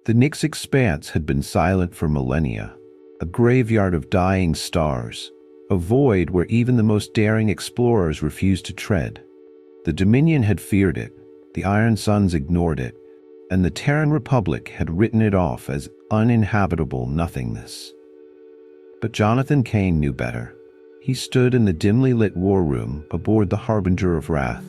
The Nix expanse had been silent for millennia, a graveyard of dying stars, a void where even the most daring explorers refused to tread. The Dominion had feared it, the Iron Suns ignored it, and the Terran Republic had written it off as uninhabitable nothingness. But Jonathan Cain knew better. He stood in the dimly lit war room aboard the Harbinger of Wrath,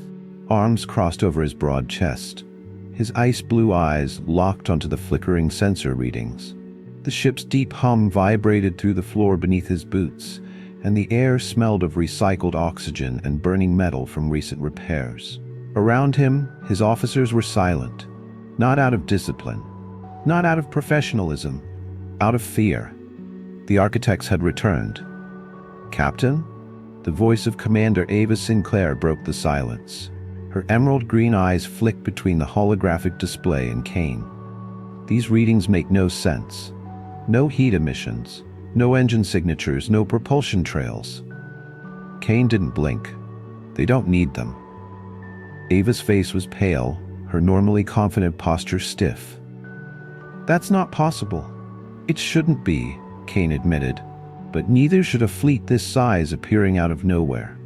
arms crossed over his broad chest, his ice-blue eyes locked onto the flickering sensor readings. The ship's deep hum vibrated through the floor beneath his boots, and the air smelled of recycled oxygen and burning metal from recent repairs. Around him, his officers were silent, not out of discipline, not out of professionalism, out of fear. The architects had returned. "Captain?" The voice of Commander Ava Sinclair broke the silence. Her emerald green eyes flicked between the holographic display and Cain. "These readings make no sense. No heat emissions, no engine signatures, no propulsion trails." Cain didn't blink. "They don't need them." Ava's face was pale, her normally confident posture stiff. "That's not possible." "It shouldn't be," Cain admitted, "but neither should a fleet this size appearing out of nowhere."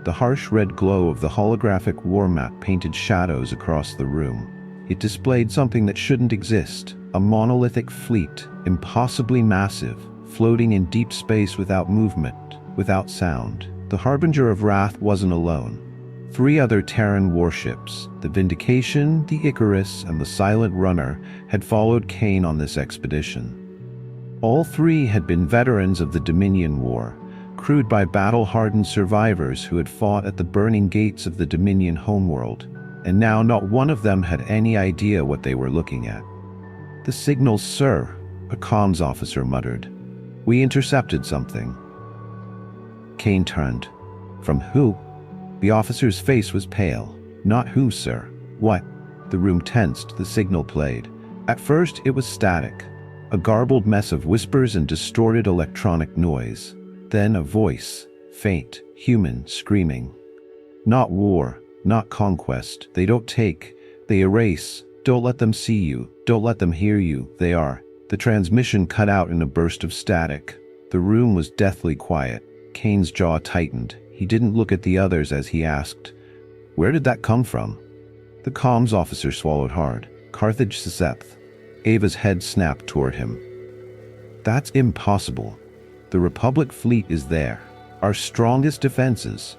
The harsh red glow of the holographic war map painted shadows across the room. It displayed something that shouldn't exist, a monolithic fleet, impossibly massive, floating in deep space without movement, without sound. The Harbinger of Wrath wasn't alone. 3 other Terran warships, the Vindication, the Icarus, and the Silent Runner, had followed Cain on this expedition. All 3 had been veterans of the Dominion War, crewed by battle-hardened survivors who had fought at the burning gates of the Dominion homeworld, and now not one of them had any idea what they were looking at. "The signals, sir," a comms officer muttered. "We intercepted something." Cain turned. "From who?" The officer's face was pale. "Not who, sir. What?" The room tensed, the signal played. At first it was static, a garbled mess of whispers and distorted electronic noise. Then a voice, faint, human, screaming. "Not war, not conquest. They don't take, they erase. Don't let them see you, don't let them hear you. They are." The transmission cut out in a burst of static. The room was deathly quiet. Cain's jaw tightened. He didn't look at the others as he asked, "Where did that come from?" The comms officer swallowed hard. "Carthage Scepth." Ava's head snapped toward him. "That's impossible. The Republic fleet is there. Our strongest defenses.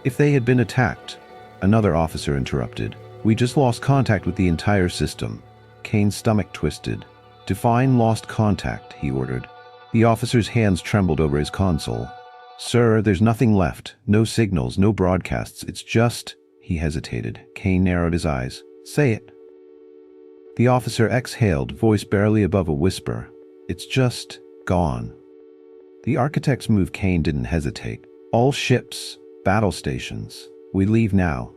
If they had been attacked..." Another officer interrupted. "We just lost contact with the entire system." Cain's stomach twisted. "Define lost contact," he ordered. The officer's hands trembled over his console. "Sir, there's nothing left. No signals, no broadcasts. It's just..." He hesitated. Cain narrowed his eyes. "Say it." The officer exhaled, voice barely above a whisper. "It's just gone." The architect's move. Cain didn't hesitate. "All ships, battle stations. We leave now."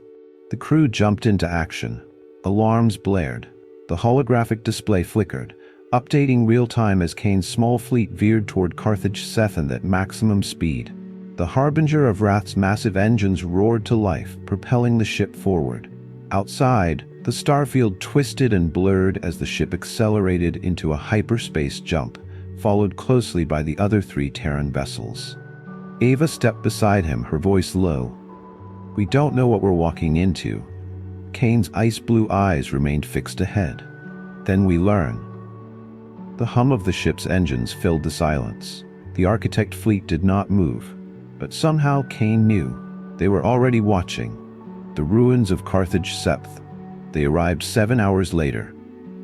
The crew jumped into action. Alarms blared. The holographic display flickered, updating real-time as Cain's small fleet veered toward Carthage Scepth at maximum speed. The Harbinger of Wrath's massive engines roared to life, propelling the ship forward. Outside, the starfield twisted and blurred as the ship accelerated into a hyperspace jump, followed closely by the other 3 Terran vessels. Ava stepped beside him, her voice low. "We don't know what we're walking into." Cain's ice-blue eyes remained fixed ahead. "Then we learn." The hum of the ship's engines filled the silence. The architect fleet did not move, but somehow Cain knew. They were already watching. The ruins of Carthage Scepth. They arrived 7 hours later.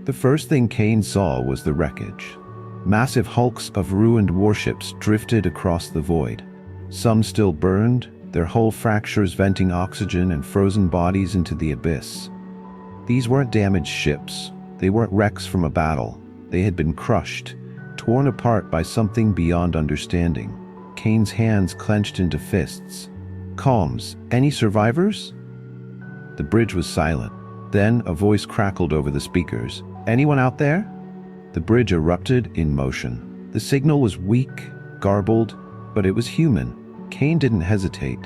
The first thing Cain saw was the wreckage. Massive hulks of ruined warships drifted across the void. Some still burned, their hull fractures venting oxygen and frozen bodies into the abyss. These weren't damaged ships. They weren't wrecks from a battle. They had been crushed, torn apart by something beyond understanding. Cain's hands clenched into fists. "Comms, any survivors?" The bridge was silent. Then a voice crackled over the speakers. "Anyone out there?" The bridge erupted in motion. The signal was weak, garbled, but it was human. Cain didn't hesitate.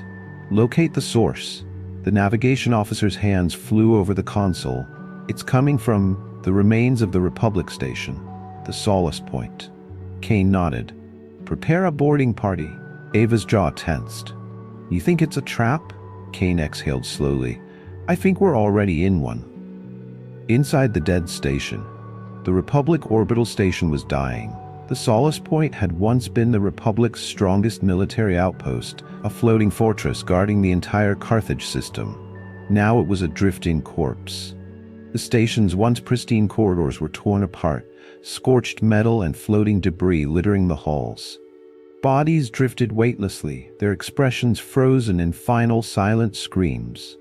"Locate the source." The navigation officer's hands flew over the console. "It's coming from..." The remains of the Republic station, the Solace Point. Cain nodded. Prepare a boarding party. Ava's jaw tensed. You think it's a trap? Cain exhaled slowly. I think we're already in one. Inside the dead station, the Republic orbital station was dying. The Solace Point had once been the Republic's strongest military outpost, a floating fortress guarding the entire Carthage system. Now it was a drifting corpse. The station's once pristine corridors were torn apart, scorched metal and floating debris littering the halls. Bodies drifted weightlessly, their expressions frozen in final silent screams.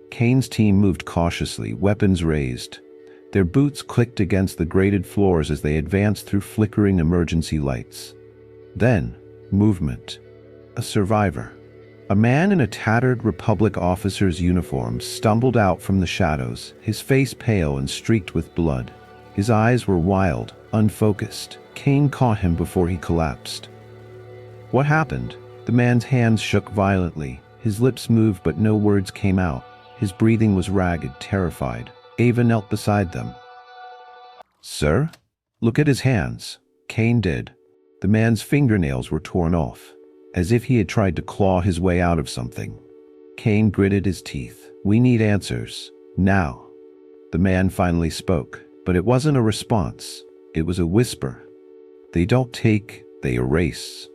Cain's team moved cautiously, weapons raised. Their boots clicked against the grated floors as they advanced through flickering emergency lights. Then, movement. A survivor. A man in a tattered Republic officer's uniform stumbled out from the shadows, his face pale and streaked with blood. His eyes were wild, unfocused. Cain caught him before he collapsed. What happened? The man's hands shook violently. His lips moved but no words came out. His breathing was ragged, terrified. Ava knelt beside them. Sir? Look at his hands. Cain did. The man's fingernails were torn off, as if he had tried to claw his way out of something. Cain gritted his teeth. We need answers. Now. The man finally spoke, but it wasn't a response. It was a whisper. They don't take, they erase.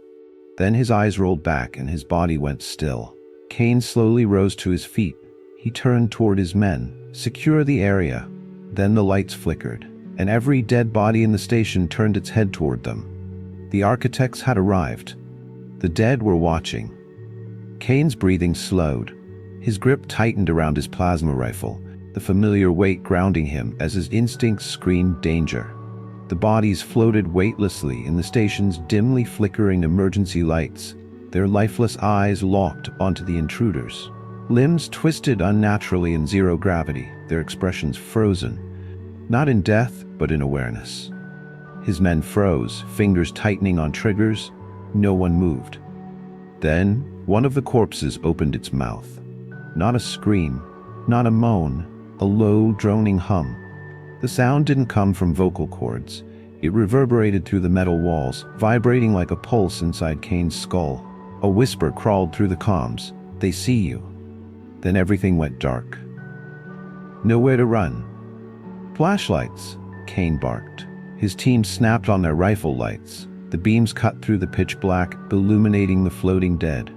Then his eyes rolled back and his body went still. Cain slowly rose to his feet. He turned toward his men. Secure the area. Then the lights flickered, and every dead body in the station turned its head toward them. The architects had arrived. The dead were watching. Cain's breathing slowed. His grip tightened around his plasma rifle, the familiar weight grounding him as his instincts screamed danger. The bodies floated weightlessly in the station's dimly flickering emergency lights, their lifeless eyes locked onto the intruders. Limbs twisted unnaturally in zero gravity, their expressions frozen, not in death, but in awareness. His men froze, fingers tightening on triggers. No one moved. Then, one of the corpses opened its mouth. Not a scream, not a moan, a low, droning hum. The sound didn't come from vocal cords. It reverberated through the metal walls, vibrating like a pulse inside Cain's skull. A whisper crawled through the comms. They see you. Then everything went dark. Nowhere to run. Flashlights, Cain barked. His team snapped on their rifle lights. The beams cut through the pitch black, illuminating the floating dead.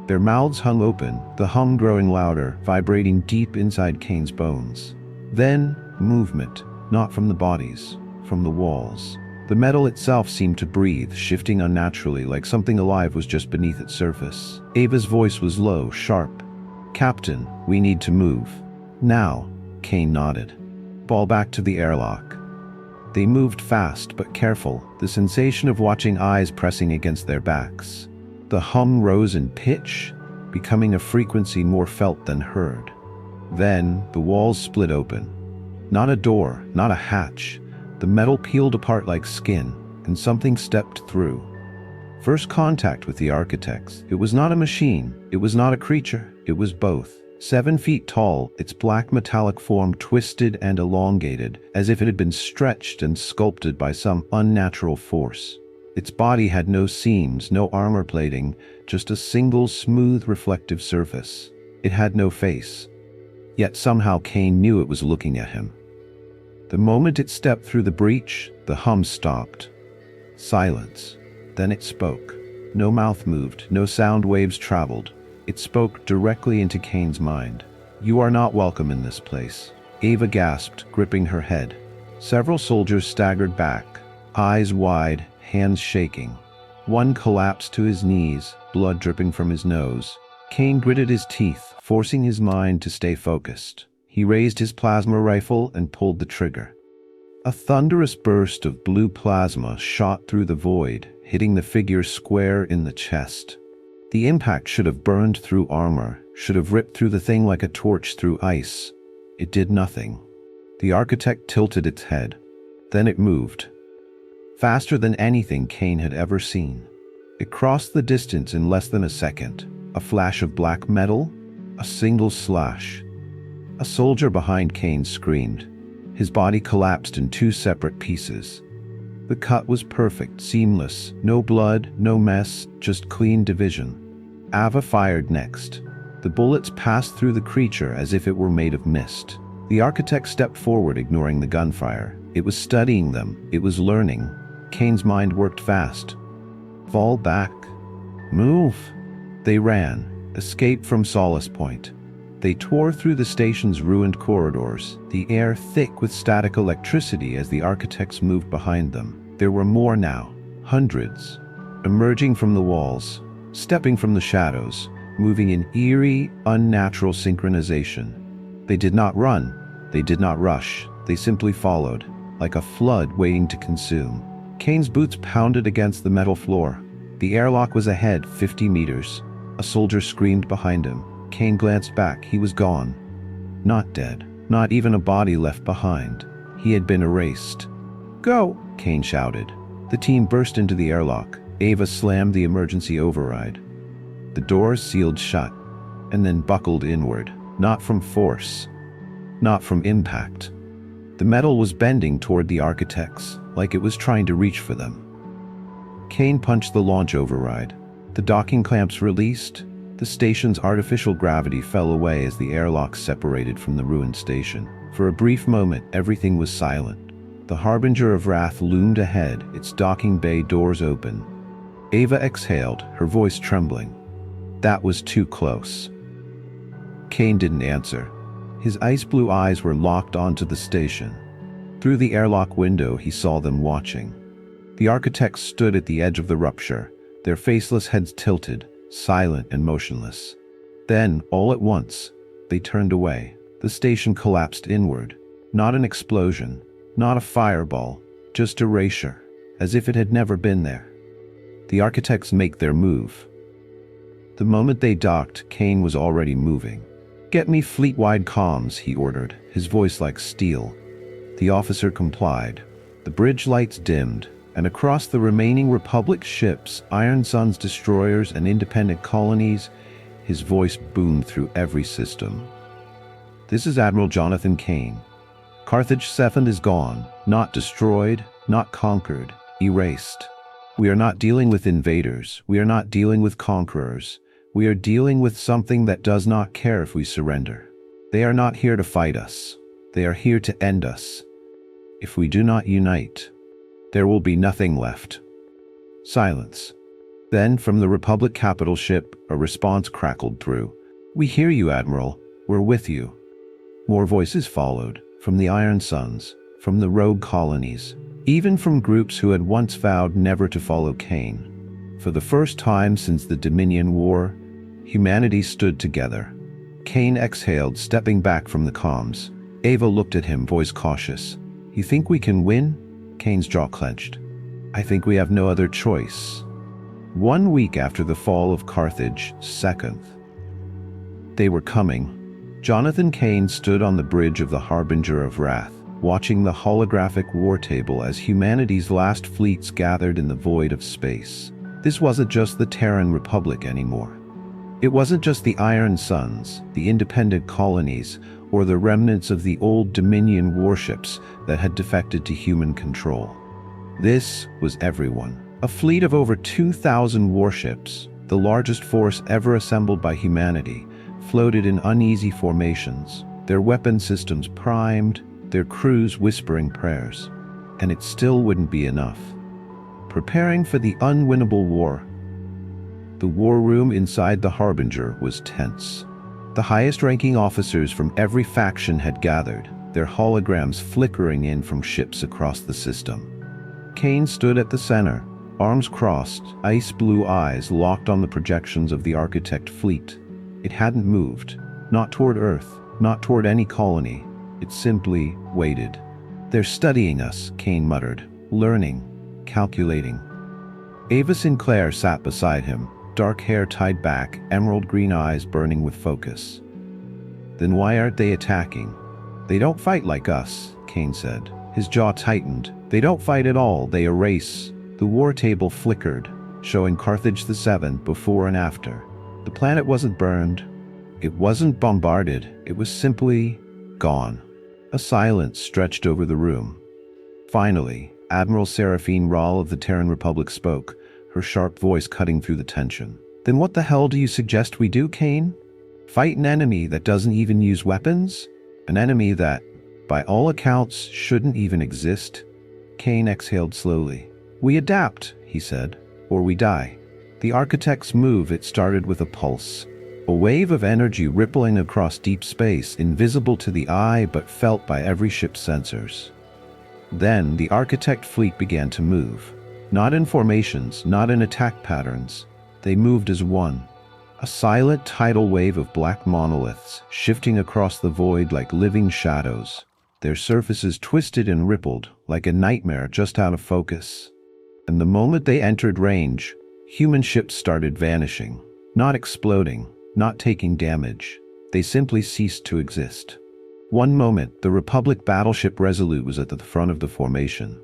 Their mouths hung open, the hum growing louder, vibrating deep inside Cain's bones. Then, movement, not from the bodies, from the walls. The metal itself seemed to breathe, shifting unnaturally, like something alive was just beneath its surface. Ava's voice was low, sharp. Captain, we need to move. Now, Cain nodded. Fall back to the airlock. They moved fast but careful, the sensation of watching eyes pressing against their backs. The hum rose in pitch, becoming a frequency more felt than heard. Then, the walls split open. Not a door, not a hatch. The metal peeled apart like skin, and something stepped through. First contact with the architects. It was not a machine. It was not a creature. It was both. 7 feet tall, its black metallic form twisted and elongated, as if it had been stretched and sculpted by some unnatural force. Its body had no seams, no armor plating, just a single smooth reflective surface. It had no face. Yet somehow Cain knew it was looking at him. The moment it stepped through the breach, the hum stopped. Silence. Then it spoke. No mouth moved, no sound waves traveled. It spoke directly into Cain's mind. You are not welcome in this place. Ava gasped, gripping her head. Several soldiers staggered back, eyes wide, hands shaking. One collapsed to his knees, blood dripping from his nose. Cain gritted his teeth, forcing his mind to stay focused. He raised his plasma rifle and pulled the trigger. A thunderous burst of blue plasma shot through the void, hitting the figure square in the chest. The impact should have burned through armor, should have ripped through the thing like a torch through ice. It did nothing. The architect tilted its head. Then it moved. Faster than anything Cain had ever seen. It crossed the distance in less than a second. A flash of black metal, a single slash. A soldier behind Cain screamed. His body collapsed in two separate pieces. The cut was perfect, seamless, no blood, no mess, just clean division. Ava fired next. The bullets passed through the creature as if it were made of mist. The architect stepped forward, ignoring the gunfire. It was studying them. It was learning. Cain's mind worked fast. Fall back. Move. They ran, escaped from Solace Point. They tore through the station's ruined corridors, the air thick with static electricity as the architects moved behind them. There were more now, hundreds, emerging from the walls, stepping from the shadows, moving in eerie, unnatural synchronization. They did not run, they did not rush, they simply followed, like a flood waiting to consume. Cain's boots pounded against the metal floor. The airlock was ahead 50 meters. A soldier screamed behind him. Cain glanced back. He was gone. Not dead. Not even a body left behind. He had been erased. "Go!" Cain shouted. The team burst into the airlock. Ava slammed the emergency override. The doors sealed shut, and then buckled inward. Not from force. Not from impact. The metal was bending toward the architects, like it was trying to reach for them. Cain punched the launch override. The docking clamps released. The station's artificial gravity fell away as the airlock separated from the ruined station. For a brief moment, everything was silent. The Harbinger of Wrath loomed ahead, its docking bay doors open. Ava exhaled, her voice trembling. That was too close. Cain didn't answer. His ice-blue eyes were locked onto the station. Through the airlock window, he saw them watching. The architects stood at the edge of the rupture, their faceless heads tilted, silent and motionless. Then, all at once, they turned away. The station collapsed inward. Not an explosion, not a fireball, just erasure, as if it had never been there. The architects make their move. The moment they docked, Cain was already moving. "Get me fleet-wide comms," he ordered, his voice like steel. The officer complied. The bridge lights dimmed, and across the remaining Republic ships, Iron Sun's destroyers and independent colonies, his voice boomed through every system. "This is Admiral Jonathan Cain. Carthage 7 is gone, not destroyed, not conquered, erased. We are not dealing with invaders, we are not dealing with conquerors. We are dealing with something that does not care if we surrender. They are not here to fight us. They are here to end us. If we do not unite, there will be nothing left." Silence. Then, from the Republic capital ship, a response crackled through. "We hear you, Admiral. We're with you." More voices followed, from the Iron Suns, from the rogue colonies, even from groups who had once vowed never to follow Cain. For the first time since the Dominion War, humanity stood together. Cain exhaled, stepping back from the comms. Ava looked at him, voice cautious. "You think we can win?" Cain's jaw clenched. "I think we have no other choice." 1 week after the fall of Carthage, 2nd. They were coming. Jonathan Cain stood on the bridge of the Harbinger of Wrath, watching the holographic war table as humanity's last fleets gathered in the void of space. This wasn't just the Terran Republic anymore. It wasn't just the Iron Suns, the independent colonies, or the remnants of the old Dominion warships that had defected to human control. This was everyone. A fleet of over 2,000 warships, the largest force ever assembled by humanity, floated in uneasy formations, their weapon systems primed, their crews whispering prayers. And it still wouldn't be enough. Preparing for the unwinnable war. The war room inside the Harbinger was tense. The highest-ranking officers from every faction had gathered, their holograms flickering in from ships across the system. Cain stood at the center, arms crossed, ice-blue eyes locked on the projections of the architect fleet. It hadn't moved, not toward Earth, not toward any colony. It simply waited. "They're studying us," Cain muttered, "learning, calculating." Ava Sinclair sat beside him, dark hair tied back, emerald green eyes burning with focus. "Then why aren't they attacking?" "They don't fight like us," Cain said. His jaw tightened. "They don't fight at all, they erase." The war table flickered, showing Carthage the 7th before and after. The planet wasn't burned. It wasn't bombarded. It was simply gone. A silence stretched over the room. Finally, Admiral Seraphine Rahl of the Terran Republic spoke, her sharp voice cutting through the tension. "Then what the hell do you suggest we do, Cain? Fight an enemy that doesn't even use weapons? An enemy that, by all accounts, shouldn't even exist?" Cain exhaled slowly. "We adapt," he said, "or we die." The architect's move, it started with a pulse. A wave of energy rippling across deep space, invisible to the eye but felt by every ship's sensors. Then the architect fleet began to move. Not in formations, not in attack patterns. They moved as one. A silent tidal wave of black monoliths, shifting across the void like living shadows. Their surfaces twisted and rippled, like a nightmare just out of focus. And the moment they entered range, human ships started vanishing. Not exploding, not taking damage. They simply ceased to exist. One moment, the Republic battleship Resolute was at the front of the formation.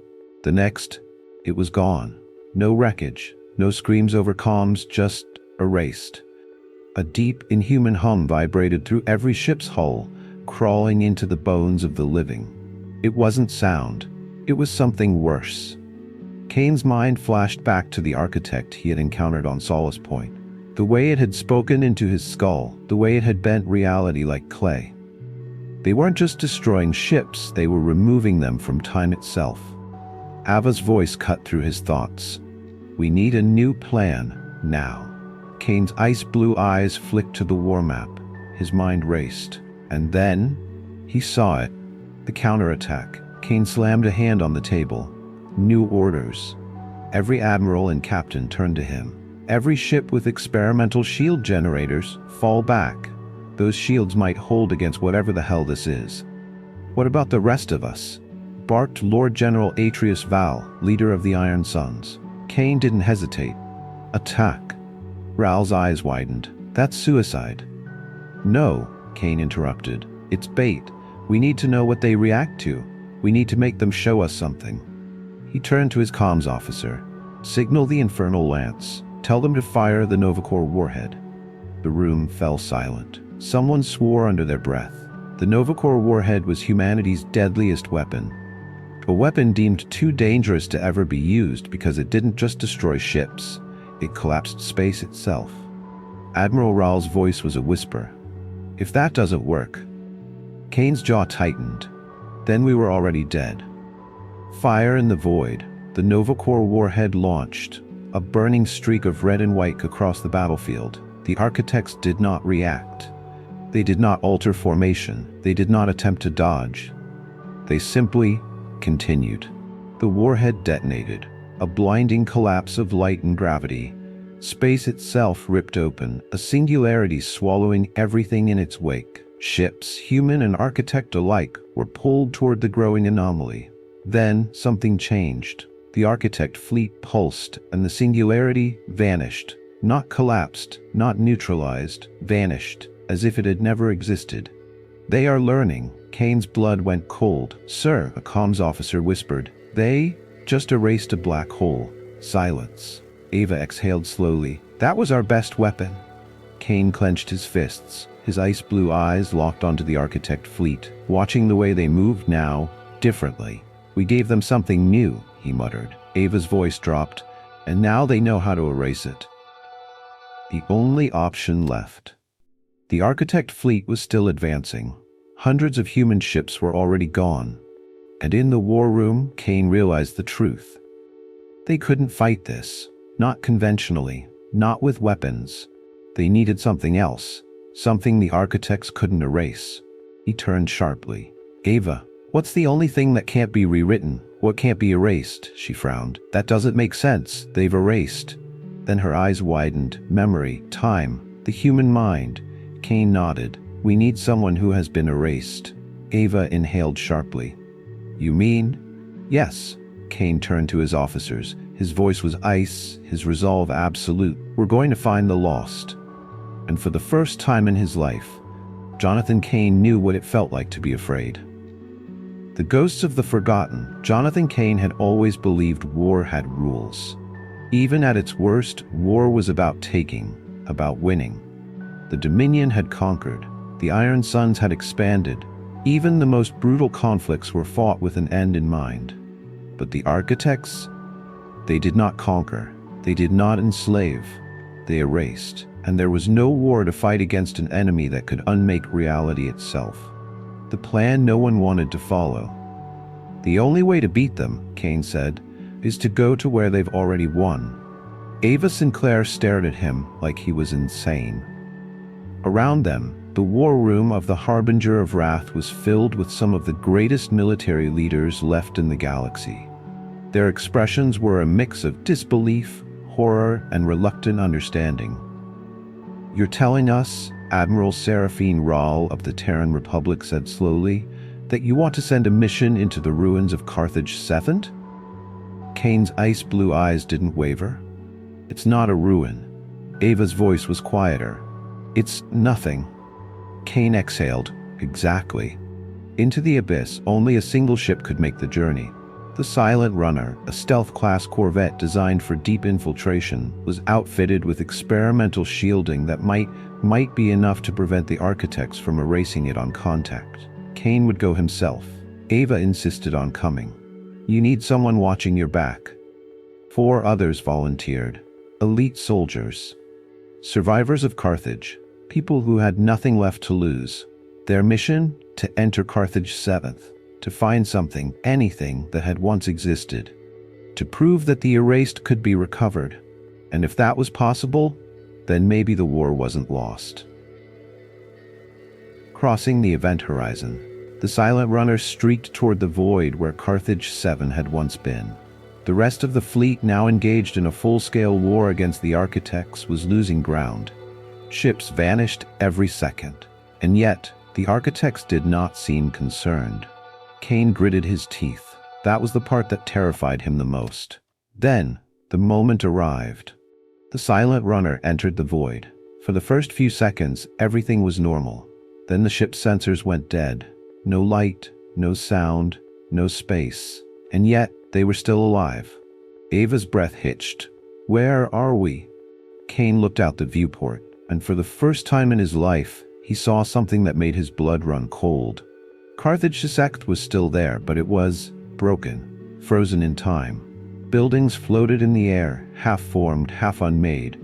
The next, it was gone. No wreckage, no screams over comms, just erased. A deep, inhuman hum vibrated through every ship's hull, crawling into the bones of the living. It wasn't sound. It was something worse. Cain's mind flashed back to the architect he had encountered on Solace Point. The way it had spoken into his skull, the way it had bent reality like clay. They weren't just destroying ships, they were removing them from time itself. Ava's voice cut through his thoughts. "We need a new plan, now." Cain's ice-blue eyes flicked to the war map. His mind raced. And then, he saw it. The counterattack. Cain slammed a hand on the table. New orders. Every admiral and captain turned to him. Every ship with experimental shield generators, fall back. Those shields might hold against whatever the hell this is. "What about the rest of us?" barked Lord General Atreus Val, leader of the Iron Suns. Cain didn't hesitate. "Attack." Ral's eyes widened. "That's suicide." "No," Cain interrupted. "It's bait. We need to know what they react to. We need to make them show us something." He turned to his comms officer. "Signal the Infernal Lance. Tell them to fire the Novacore warhead." The room fell silent. Someone swore under their breath. The Novacore warhead was humanity's deadliest weapon. A weapon deemed too dangerous to ever be used because it didn't just destroy ships. It collapsed space itself. Admiral Rahl's voice was a whisper. "If that doesn't work..." Cain's jaw tightened. Then we were already dead. Fire in the void. The Novacore warhead launched. A burning streak of red and white across the battlefield. The architects did not react. They did not alter formation. They did not attempt to dodge. They simply continued. The warhead detonated. A blinding collapse of light and gravity. Space itself ripped open, a singularity swallowing everything in its wake. Ships, human and architect alike, were pulled toward the growing anomaly. Then something changed. The architect fleet pulsed, and the singularity vanished. Not collapsed, not neutralized, vanished, as if it had never existed. "They are learning." Cain's blood went cold. "Sir," a comms officer whispered. "They just erased a black hole." Silence. Ava exhaled slowly. "That was our best weapon." Cain clenched his fists. His ice-blue eyes locked onto the architect fleet, watching the way they moved now, differently. "We gave them something new," he muttered. Ava's voice dropped. "And now they know how to erase it." The only option left. The architect fleet was still advancing. Hundreds of human ships were already gone. And in the war room, Cain realized the truth. They couldn't fight this. Not conventionally. Not with weapons. They needed something else. Something the architects couldn't erase. He turned sharply. "Ava, what's the only thing that can't be rewritten? What can't be erased?" She frowned. "That doesn't make sense. They've erased." Then her eyes widened. "Memory, time, the human mind." Cain nodded. "We need someone who has been erased." Ava inhaled sharply. "You mean?" "Yes." Cain turned to his officers. His voice was ice, his resolve absolute. "We're going to find the lost." And for the first time in his life, Jonathan Cain knew what it felt like to be afraid. The ghosts of the forgotten, Jonathan Cain had always believed war had rules. Even at its worst, war was about taking, about winning. The Dominion had conquered. The Iron Suns had expanded. Even the most brutal conflicts were fought with an end in mind. But the architects? They did not conquer. They did not enslave. They erased. And there was no war to fight against an enemy that could unmake reality itself. The plan no one wanted to follow. The only way to beat them, Cain said, is to go to where they've already won. Ava Sinclair stared at him like he was insane. Around them, the war room of the Harbinger of Wrath was filled with some of the greatest military leaders left in the galaxy. Their expressions were a mix of disbelief, horror, and reluctant understanding. "You're telling us," Admiral Seraphine Rahl of the Terran Republic said slowly, "that you want to send a mission into the ruins of Carthage 7th? Cain's ice-blue eyes didn't waver. "It's not a ruin." Ava's voice was quieter. "It's nothing." Cain exhaled. "Exactly." Into the abyss, only a single ship could make the journey. The Silent Runner, a stealth-class corvette designed for deep infiltration, was outfitted with experimental shielding that might be enough to prevent the architects from erasing it on contact. Cain would go himself. Ava insisted on coming. "You need someone watching your back." 4 others volunteered. Elite soldiers. Survivors of Carthage. People who had nothing left to lose. Their mission? To enter Carthage 7th. To find something, anything that had once existed. To prove that the erased could be recovered. And if that was possible, then maybe the war wasn't lost. Crossing the event horizon, the Silent Runner streaked toward the void where Carthage 7 had once been. The rest of the fleet, now engaged in a full-scale war against the architects, was losing ground. Ships vanished every second. And yet, the architects did not seem concerned. Cain gritted his teeth. That was the part that terrified him the most. Then, the moment arrived. The Silent Runner entered the void. For the first few seconds, everything was normal. Then the ship's sensors went dead. No light, no sound, no space. And yet, they were still alive. Ava's breath hitched. "Where are we?" Cain looked out the viewport, and for the first time in his life, he saw something that made his blood run cold. Carthage 6 was still there, but it was broken, frozen in time. Buildings floated in the air, half-formed, half-unmade.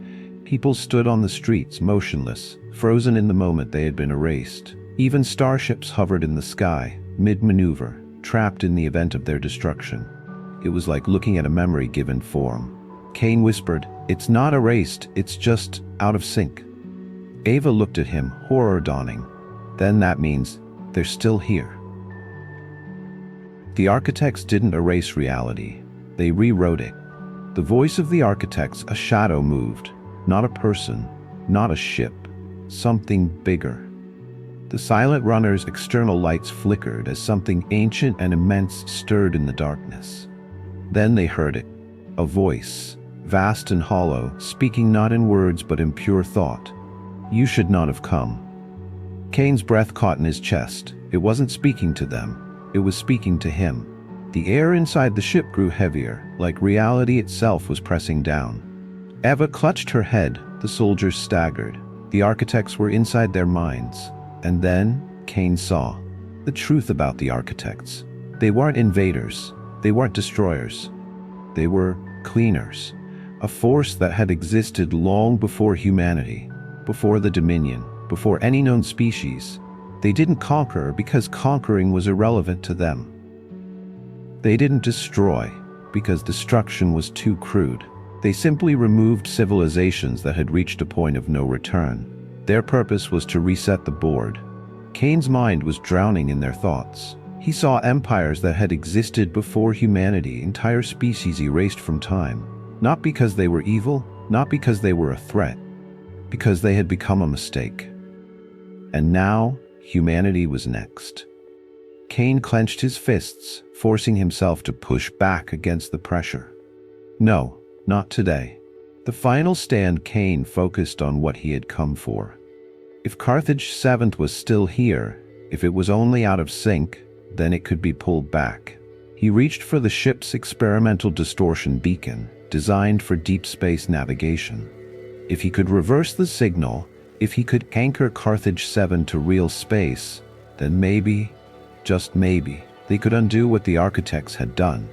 People stood on the streets, motionless, frozen in the moment they had been erased. Even starships hovered in the sky, mid-maneuver, trapped in the event of their destruction. It was like looking at a memory given form. Cain whispered, "It's not erased, it's just out of sync." Ava looked at him, horror dawning. "Then that means they're still here." The architects didn't erase reality. They rewrote it. The voice of the architects, a shadow moved. Not a person, not a ship. Something bigger. The Silent Runner's external lights flickered as something ancient and immense stirred in the darkness. Then they heard it. A voice, vast and hollow, speaking not in words but in pure thought. "You should not have come." Cain's breath caught in his chest. It wasn't speaking to them. It was speaking to him. The air inside the ship grew heavier, like reality itself was pressing down. Eva clutched her head. The soldiers staggered. The architects were inside their minds. And then, Cain saw the truth about the architects. They weren't invaders. They weren't destroyers. They were cleaners. A force that had existed long before humanity, before the Dominion, before any known species. They didn't conquer because conquering was irrelevant to them. They didn't destroy because destruction was too crude. They simply removed civilizations that had reached a point of no return. Their purpose was to reset the board. Cain's mind was drowning in their thoughts. He saw empires that had existed before humanity, entire species erased from time. Not because they were evil, not because they were a threat, because they had become a mistake. And now, humanity was next. Cain clenched his fists, forcing himself to push back against the pressure. No, not today. The final stand, Cain focused on what he had come for. If Carthage 7th was still here, if it was only out of sync, then it could be pulled back. He reached for the ship's experimental distortion beacon, designed for deep space navigation. If he could reverse the signal, if he could anchor Carthage 7 to real space, then maybe just maybe, they could undo what the architects had done.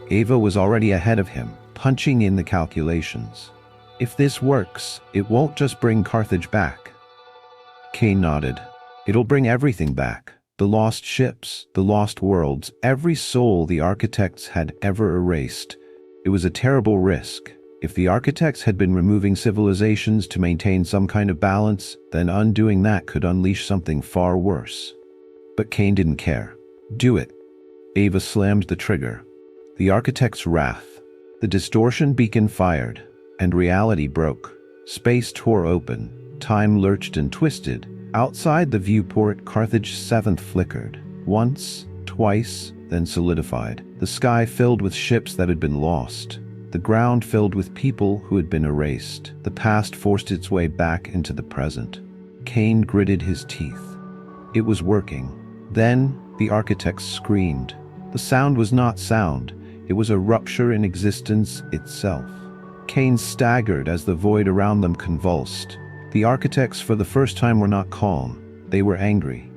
Ava was already ahead of him, punching in the calculations. If this works, it won't just bring Carthage back. Cain nodded. It'll bring everything back. The lost ships, the lost worlds, every soul the architects had ever erased. It was a terrible risk. If the architects had been removing civilizations to maintain some kind of balance, then undoing that could unleash something far worse. But Cain didn't care. Do it. Ava slammed the trigger. The architect's wrath. The distortion beacon fired, and reality broke. Space tore open. Time lurched and twisted. Outside the viewport, Carthage's seventh flickered. Once, twice, then solidified. The sky filled with ships that had been lost. The ground filled with people who had been erased. The past forced its way back into the present. Cain gritted his teeth. It was working. Then, the architects screamed. The sound was not sound. It was a rupture in existence itself. Cain staggered as the void around them convulsed. The architects for the first time were not calm. They were angry.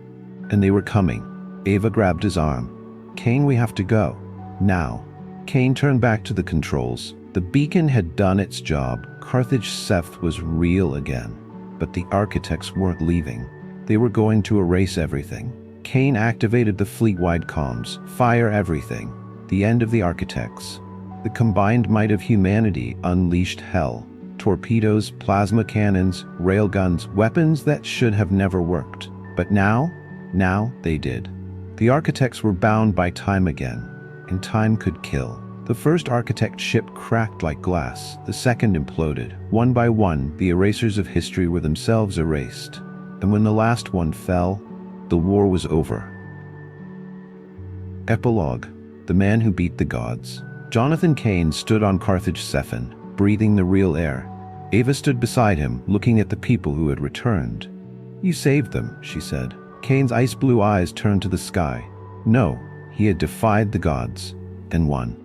And they were coming. Ava grabbed his arm. Cain, we have to go. Now. Cain turned back to the controls. The beacon had done its job. Carthage Seth was real again. But the architects weren't leaving. They were going to erase everything. Cain activated the fleet-wide comms. Fire everything. The end of the architects. The combined might of humanity unleashed hell. Torpedoes, plasma cannons, railguns, weapons that should have never worked. But now they did. The architects were bound by time again. And time could kill. The first architect ship cracked like glass. The second imploded. One by one, the erasers of history were themselves erased. And when the last one fell, the war was over. Epilogue. The man who beat the gods. Jonathan Cain stood on Carthage Sephen, breathing the real air. Ava stood beside him, looking at the people who had returned. You saved them, she said. Cain's ice-blue eyes turned to the sky. No. He had defied the gods, and won.